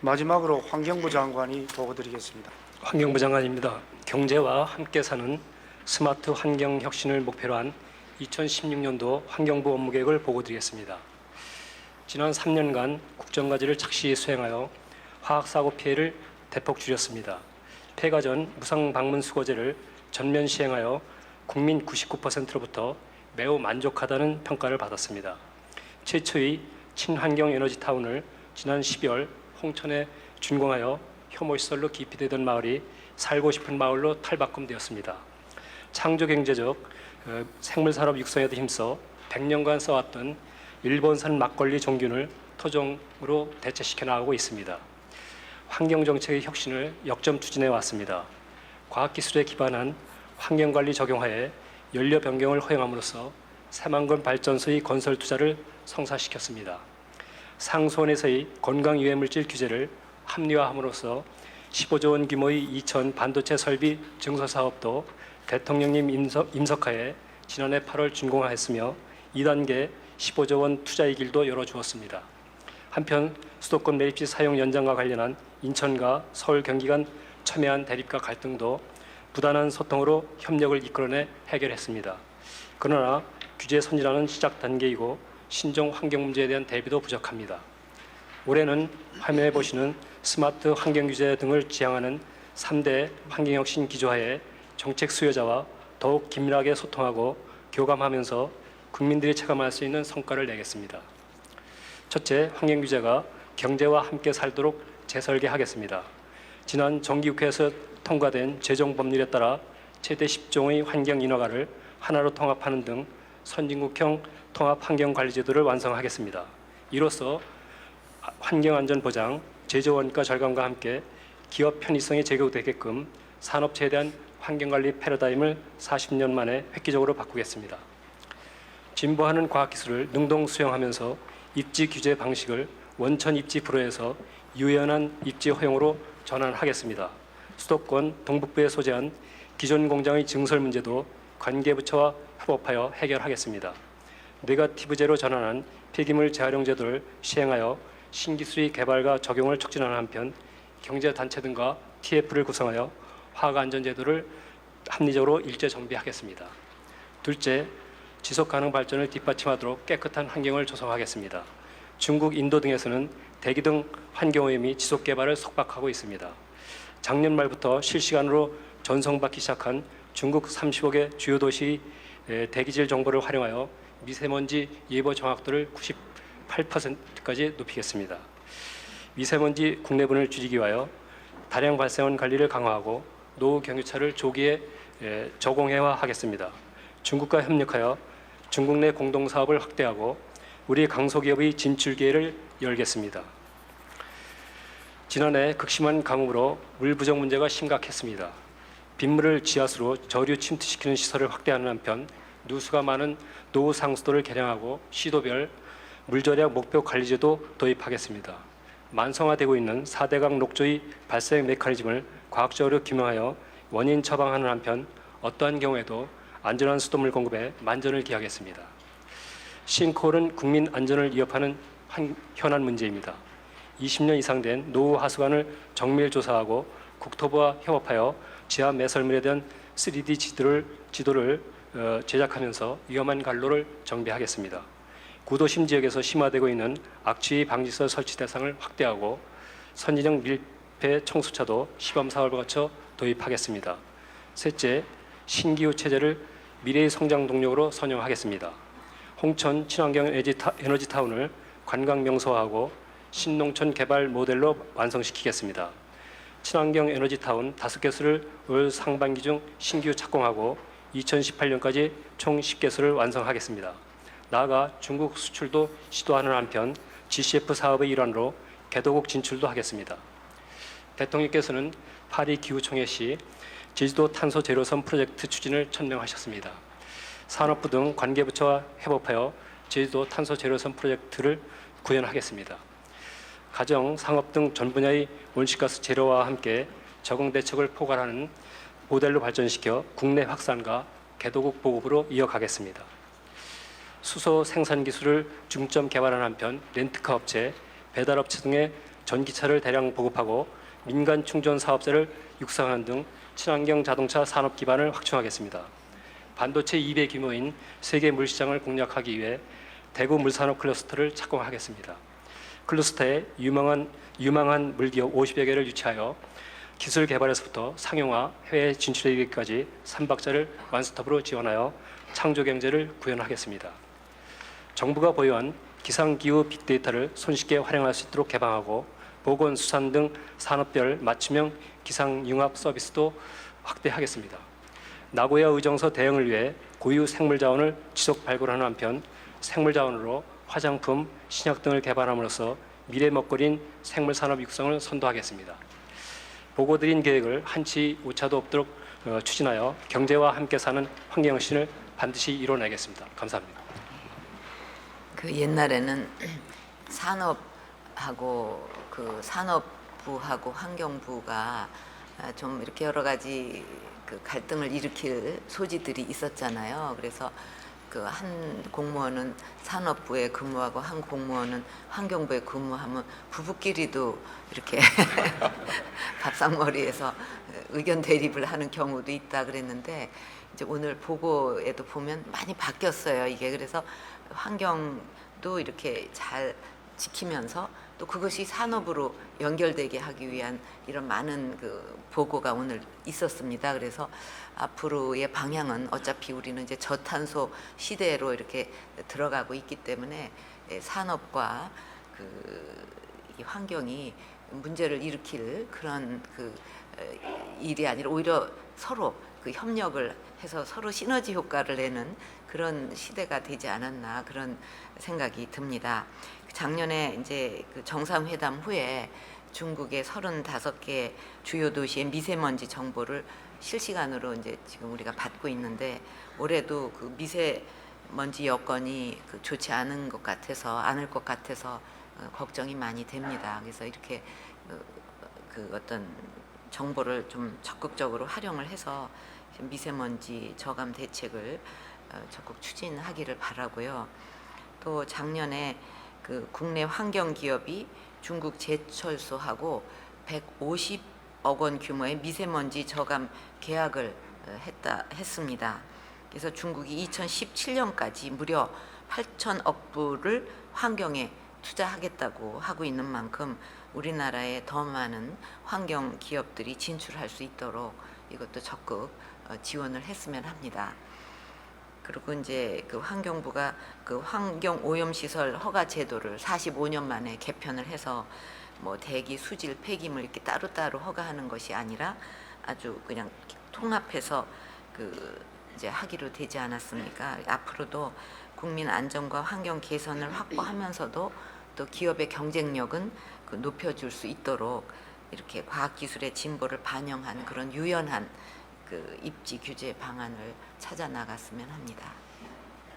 마지막으로 환경부 장관이 보고드리겠습니다. 환경부 장관입니다. 경제와 함께 사는 스마트 환경 혁신을 목표로 한 2016년도 환경부 업무계획을 보고드리겠습니다. 지난 3년간 국정과제를 착실히 수행하여 화학사고 피해를 대폭 줄였습니다. 폐가 전 무상 방문 수거제를 전면 시행하여 국민 99%로부터 매우 만족하다는 평가를 받았습니다. 최초의 친환경 에너지 타운을 지난 12월 홍천에 준공하여 혐오시설로 기피되던 마을이 살고 싶은 마을로 탈바꿈되었습니다. 창조경제적 생물산업 육성에도 힘써 100년간 써왔던 일본산 막걸리 종균을 토종으로 대체시켜 나가고 있습니다. 환경정책의 혁신을 역점 추진해 왔습니다. 과학기술에 기반한 환경관리 적용하에 연료 변경을 허용함으로써 새만금 발전소의 건설 투자를 성사시켰습니다. 상수원에서의 건강유해물질 규제를 합리화함으로써 15조 원 규모의 2000 반도체 설비 증서 사업도 대통령님 임석하에 지난해 8월 준공하였으며 2단계 15조 원 투자의 길도 열어주었습니다. 한편 수도권 매립지 사용 연장과 관련한 인천과 서울 경기 간 첨예한 대립과 갈등도 부단한 소통으로 협력을 이끌어내 해결했습니다. 그러나 규제 선진화는 시작 단계이고 신종 환경 문제에 대한 대비도 부족합니다. 올해는 화면에 보시는 스마트 환경 규제 등을 지향하는 3대 환경혁신 기조하에 정책 수요자와 더욱 긴밀하게 소통하고 교감하면서 국민들이 체감할 수 있는 성과를 내겠습니다. 첫째, 환경 규제가 경제와 함께 살도록 재설계하겠습니다. 지난 정기국회에서 통과된 제정 법률에 따라 최대 10종의 환경 인허가를 하나로 통합하는 등 선진국형 통합 환경관리제도를 완성하겠습니다. 이로써 환경안전보장, 제조원가 절감과 함께 기업 편의성이 제고되게끔 산업체에 대한 환경관리 패러다임을 40년 만에 획기적으로 바꾸겠습니다. 진보하는 과학기술을 능동 수용하면서 입지 규제 방식을 원천 입지 불허에서 유연한 입지 허용으로 전환하겠습니다. 수도권 동북부에 소재한 기존 공장의 증설 문제도 관계부처와 협업하여 해결하겠습니다. 네거티브제로 전환한 폐기물 재활용 제도를 시행하여 신기술의 개발과 적용을 촉진하는 한편 경제단체 등과 TF를 구성하여 화학안전제도를 합리적으로 일제 정비하겠습니다. 둘째, 지속가능 발전을 뒷받침하도록 깨끗한 환경을 조성하겠습니다. 중국, 인도 등에서는 대기 등 환경오염이 지속개발을 속박하고 있습니다. 작년 말부터 실시간으로 전송받기 시작한 중국 35개 주요 도시 대기질 정보를 활용하여 미세먼지 예보 정확도를 98%까지 높이겠습니다. 미세먼지 국내분을 줄이기 위하여 다량 발생원 관리를 강화하고 노후 경유차를 조기에 저공해화하겠습니다. 중국과 협력하여 중국 내 공동사업을 확대하고 우리 강소기업의 진출 기회를 열겠습니다. 지난해 극심한 가뭄으로 물 부족 문제가 심각했습니다. 빗물을 지하수로 저류 침투시키는 시설을 확대하는 한편 누수가 많은 노후 상수도를 개량하고 시도별 물절약 목표 관리제도 도입하겠습니다. 만성화되고 있는 4대강 녹조의 발생 메커니즘을 과학적으로 규명하여 원인 처방하는 한편 어떠한 경우에도 안전한 수돗물 공급에 만전을 기하겠습니다. 싱크홀은 국민 안전을 위협하는 현안 문제입니다. 20년 이상 된 노후 하수관을 정밀 조사하고 국토부와 협업하여 지하 매설물에 대한 3D 지도를 제작하면서 위험한 관로를 정비하겠습니다. 구도심 지역에서 심화되고 있는 악취 방지서 설치 대상을 확대하고 선진형 밀폐 청수차도 시범 사업을 거쳐 도입하겠습니다. 셋째, 신기후 체제를 미래의 성장 동력으로 선용하겠습니다. 홍천 친환경 에너지 타운을 관광 명소화하고 신농촌 개발 모델로 완성시키겠습니다. 친환경 에너지 타운 5개소를 올 상반기 중 신규 착공하고 2018년까지 총 10개소를 완성하겠습니다. 나아가 중국 수출도 시도하는 한편 GCF 사업의 일환으로 개도국 진출도 하겠습니다. 대통령께서는 파리 기후총회 시 제주도 탄소 제로섬 프로젝트 추진을 천명하셨습니다. 산업부 등 관계부처와 협업하여 제주도 탄소 제로섬 프로젝트를 구현하겠습니다. 가정, 상업 등 전 분야의 온실가스 제로와 함께 적응 대책을 포괄하는 모델로 발전시켜 국내 확산과 개도국 보급으로 이어가겠습니다. 수소 생산 기술을 중점 개발하는 한편 렌트카 업체, 배달업체 등의 전기차를 대량 보급하고 민간 충전 사업자를 육성하는 등 친환경 자동차 산업 기반을 확충하겠습니다. 반도체 2배 규모인 세계 물시장을 공략하기 위해 대구 물산업 클러스터를 착공하겠습니다. 클러스터에 유망한 물기업 50여 개를 유치하여 기술 개발에서부터 상용화, 해외 진출에 이르기까지 3박자를 완스톱으로 지원하여 창조 경제를 구현하겠습니다. 정부가 보유한 기상기후 빅데이터를 손쉽게 활용할 수 있도록 개방하고 보건, 수산 등 산업별 맞춤형 기상융합 서비스도 확대하겠습니다. 나고야 의정서 대응을 위해 고유 생물자원을 지속 발굴하는 한편 생물자원으로 화장품, 신약 등을 개발함으로써 미래 먹거리인 생물산업 육성을 선도하겠습니다. 보고드린 계획을 한치 오차도 없도록 추진하여 경제와 함께 사는 환경혁신을 반드시 이뤄내겠습니다. 감사합니다. 그 옛날에는 산업하고 그 산업부하고 환경부가 좀 이렇게 여러 가지 그 갈등을 일으킬 소지들이 있었잖아요. 그래서 그 한 공무원은 산업부에 근무하고 한 공무원은 환경부에 근무하면 부부끼리도 이렇게 밥상머리에서 의견 대립을 하는 경우도 있다 그랬는데 이제 오늘 보고에도 보면 많이 바뀌었어요. 이게 그래서 환경도 이렇게 잘 지키면서 또 그것이 산업으로 연결되게 하기 위한 이런 많은 그 보고가 오늘 있었습니다. 그래서 앞으로의 방향은 어차피 우리는 이제 저탄소 시대로 이렇게 들어가고 있기 때문에 산업과 이 환경이 문제를 일으킬 그런 일이 아니라 오히려 서로 그 협력을 해서 서로 시너지 효과를 내는 그런 시대가 되지 않았나 그런 생각이 듭니다. 작년에 이제 그 정상회담 후에 중국의 35개 주요 도시의 미세먼지 정보를 실시간으로 이제 지금 우리가 받고 있는데 올해도 그 미세먼지 여건이 좋지 않을 것 같아서 걱정이 많이 됩니다. 그래서 이렇게 그 어떤 정보를 좀 적극적으로 활용을 해서 미세먼지 저감 대책을 적극 추진하기를 바라고요. 또 작년에 그 국내 환경 기업이 중국 제철소하고 150억 원 규모의 미세먼지 저감 계약을 했습니다. 그래서 중국이 2017년까지 무려 8천억 불을 환경에 투자하겠다고 하고 있는 만큼 우리나라에 더 많은 환경 기업들이 진출할 수 있도록 이것도 적극 지원을 했으면 합니다. 그리고 이제 그 환경부가 그 환경 오염 시설 허가 제도를 45년 만에 개편을 해서 뭐 대기, 수질, 폐기물 이렇게 따로따로 허가하는 것이 아니라 아주 그냥 통합해서 이제 하기로 되지 않았습니까? 앞으로도 국민 안전과 환경 개선을 확보하면서도 또 기업의 경쟁력은 높여줄 수 있도록 이렇게 과학기술의 진보를 반영한 그런 유연한 입지 규제 방안을 찾아 나갔으면 합니다.